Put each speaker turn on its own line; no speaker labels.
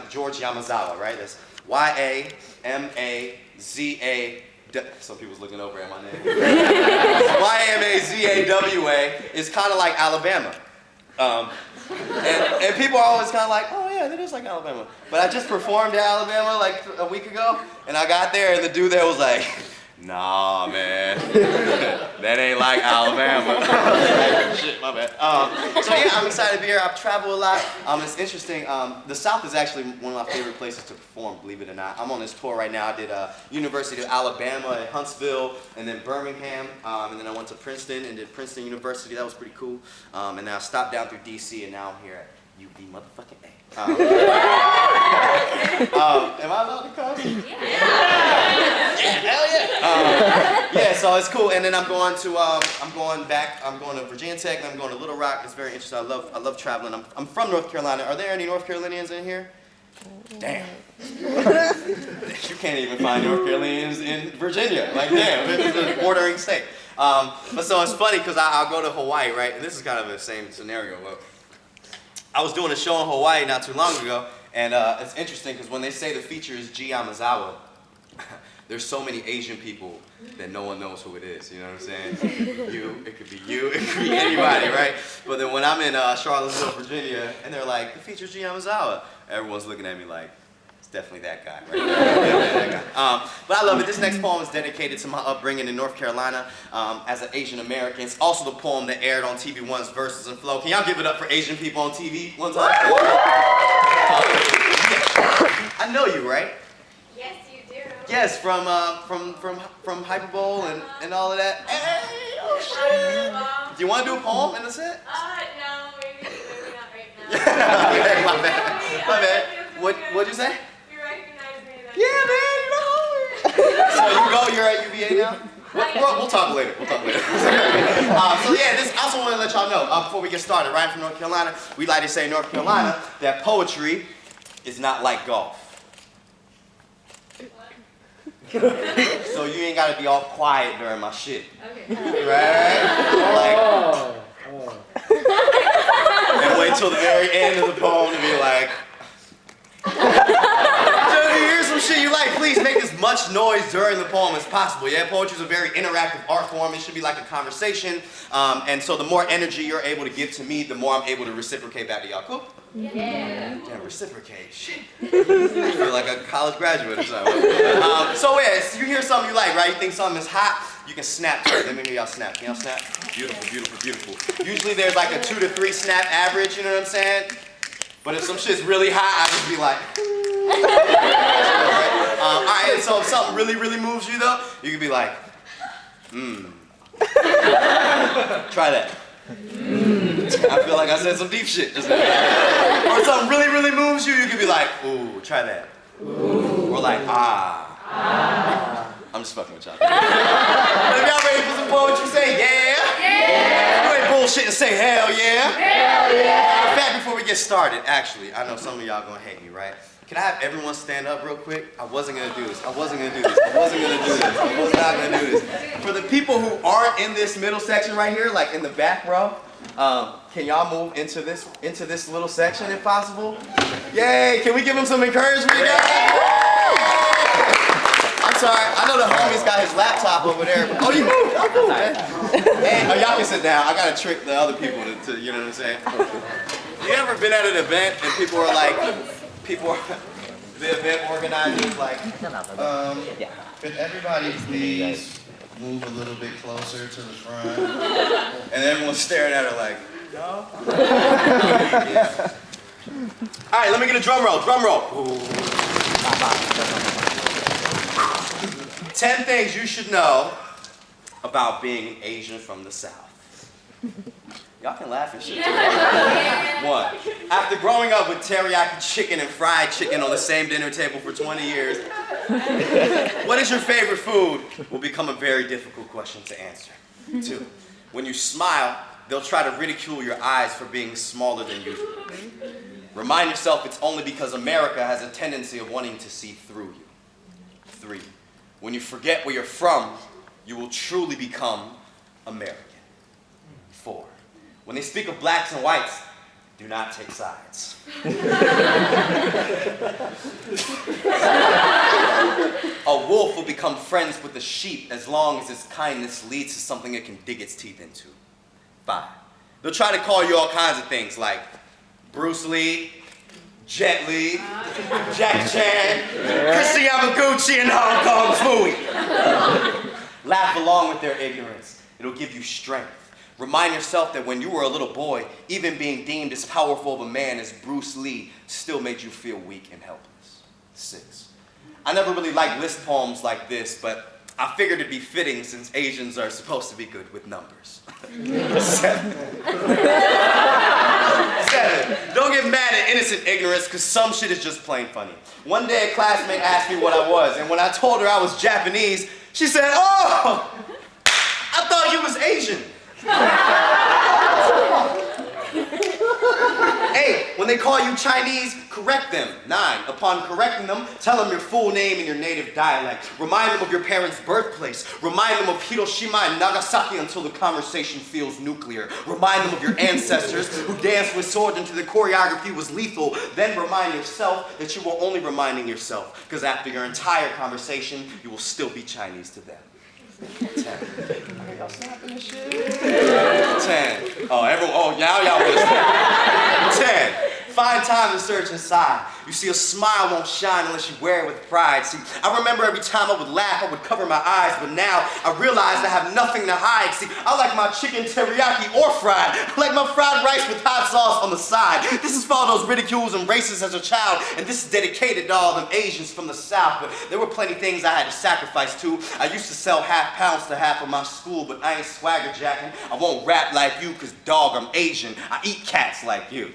George Yamazawa, right? That's Y-A-M-A-Z-A. Some people's looking over at my name. Y-A-M-A-Z-A-W-A is kind of like Alabama. And people are always kind of like, oh yeah, that is like Alabama. But I just performed in Alabama like a week ago, and I got there, and the dude there was like, nah, man, that ain't like Alabama. Shit, my bad. So yeah, I'm excited to be here. I've traveled a lot. It's interesting. The South is actually one of my favorite places to perform, believe it or not. I'm on this tour right now. I did University of Alabama at Huntsville, and then Birmingham, and then I went to Princeton and did Princeton University. That was pretty cool. And then I stopped down through DC, and now I'm here at UV motherfucking A. Am I allowed to cuss? Yeah, hell yeah. Yeah, so it's cool. And then I'm going to Virginia Tech, and I'm going to Little Rock. It's very interesting. I love traveling. I'm from North Carolina. Are there any North Carolinians in here? Damn. You can't even find North Carolinians in Virginia. Like, damn, it's a bordering state. But so it's funny because I'll go to Hawaii, right? And this is kind of the same scenario. I was doing a show in Hawaii not too long ago, and it's interesting because when they say the feature is G. Yamazawa, there's so many Asian people that no one knows who it is, you know what I'm saying? It could be anybody, right? But then when I'm in Charlottesville, Virginia, and they're like, the feature's G. Yamazawa, everyone's looking at me like, it's definitely that guy, right? That guy. But I love it. This next poem is dedicated to my upbringing in North Carolina as an Asian American. It's also the poem that aired on TV One's Versus and Flow. Can y'all give it up for Asian people on TV one time? I know you, right?
Yes, you do.
Yes, from Hyperbole and all of that. Hey, oh shit! Do you want to do a poem in a set?
No, maybe not right now.
Okay, my bad. My bad. What'd you say?
You recognize me then.
Yeah, man, you know. So you're at UVA now? We'll talk later. So yeah, I also want to let y'all know before we get started. Ryan from North Carolina, we like to say in North Carolina that poetry is not like golf. So you ain't gotta be all quiet during my shit.
Okay.
Right? And wait till the very end of the poem to be like, so if you hear some shit you like, please make as much noise during the poem as possible. Yeah, poetry is a very interactive art form. It should be like a conversation. And so the more energy you're able to give to me, the more I'm able to reciprocate back to y'all. Cool?
Yeah.
Damn, reciprocate. Shit. I feel like a college graduate or something. So yeah, you hear something you like, right? You think something is hot, you can snap to it. Let me hear y'all snap. Can y'all snap? Beautiful, beautiful, beautiful. Usually there's like a 2 to 3 snap average, you know what I'm saying? But if some shit's really hot, I just be like, all right, so if something really, really moves you though, you can be like, Try that. I feel like I said some deep shit just now. Or if something really, really moves you, you can be like, ooh, try that. Ooh. Or like, ah. I'm just fucking with y'all. But if y'all ready for some poetry, say yeah. Yeah. You ain't bullshit and say hell yeah. Hell yeah. In fact, before we get started, actually, I know some of y'all gonna hate me, right? Can I have everyone stand up real quick? I wasn't gonna do this. I was not gonna do this. For the people who aren't in this middle section right here, like in the back row, can y'all move into this little section if possible? Yay! Can we give them some encouragement, guys? I'm sorry. I know the homie's got his laptop over there. Oh, you moved? Oh, cool, man. Hey, y'all can sit down. I gotta trick the other people to you know what I'm saying? You ever been at an event and people are like, the event organizers like, could everybody please move a little bit closer to the front? And everyone's staring at her like, no? Yeah. All right, let me get a drum roll. Drum roll. 10 things you should know about being an Asian from the South. Y'all can laugh and shit too. 1, after growing up with teriyaki chicken and fried chicken on the same dinner table for 20 years, what is your favorite food will become a very difficult question to answer. 2, when you smile, they'll try to ridicule your eyes for being smaller than usual. Remind yourself it's only because America has a tendency of wanting to see through you. 3, when you forget where you're from, you will truly become American. 4, when they speak of blacks and whites, Do not take sides. A wolf will become friends with the sheep as long as its kindness leads to something it can dig its teeth into. 5. They'll try to call you all kinds of things like Bruce Lee, Jet Li, Jackie Chan, Chrissy Yamaguchi, and Hong Kong Phooey. Laugh along with their ignorance. It'll give you strength. Remind yourself that when you were a little boy, even being deemed as powerful of a man as Bruce Lee still made you feel weak and helpless. 6. I never really liked list poems like this, but I figured it'd be fitting since Asians are supposed to be good with numbers. 7. Don't get mad at innocent ignorance, because some shit is just plain funny. One day a classmate asked me what I was, and when I told her I was Japanese, she said, "Oh, I thought you was Asian." 8, when they call you Chinese, correct them. 9, upon correcting them, tell them your full name in your native dialect. Remind them of your parents' birthplace. Remind them of Hiroshima and Nagasaki until the conversation feels nuclear. Remind them of your ancestors who danced with swords until the choreography was lethal. Then remind yourself that you were only reminding yourself, because after your entire conversation, you will still be Chinese to them. 10. Okay, y'all snapping this shit? 10. Oh, everyone, y'all listening. 10. Find time to search inside. You see, a smile won't shine unless you wear it with pride. See, I remember every time I would laugh, I would cover my eyes, but now I realize I have nothing to hide. See, I like my chicken teriyaki or fried. I like my fried rice with hot sauce on the side. This is for all those ridicules and races as a child, and this is dedicated to all them Asians from the South, but there were plenty things I had to sacrifice too. I used to sell half pounds to half of my school, but I ain't swagger jacking. I won't rap like you, cause dog, I'm Asian. I eat cats like you.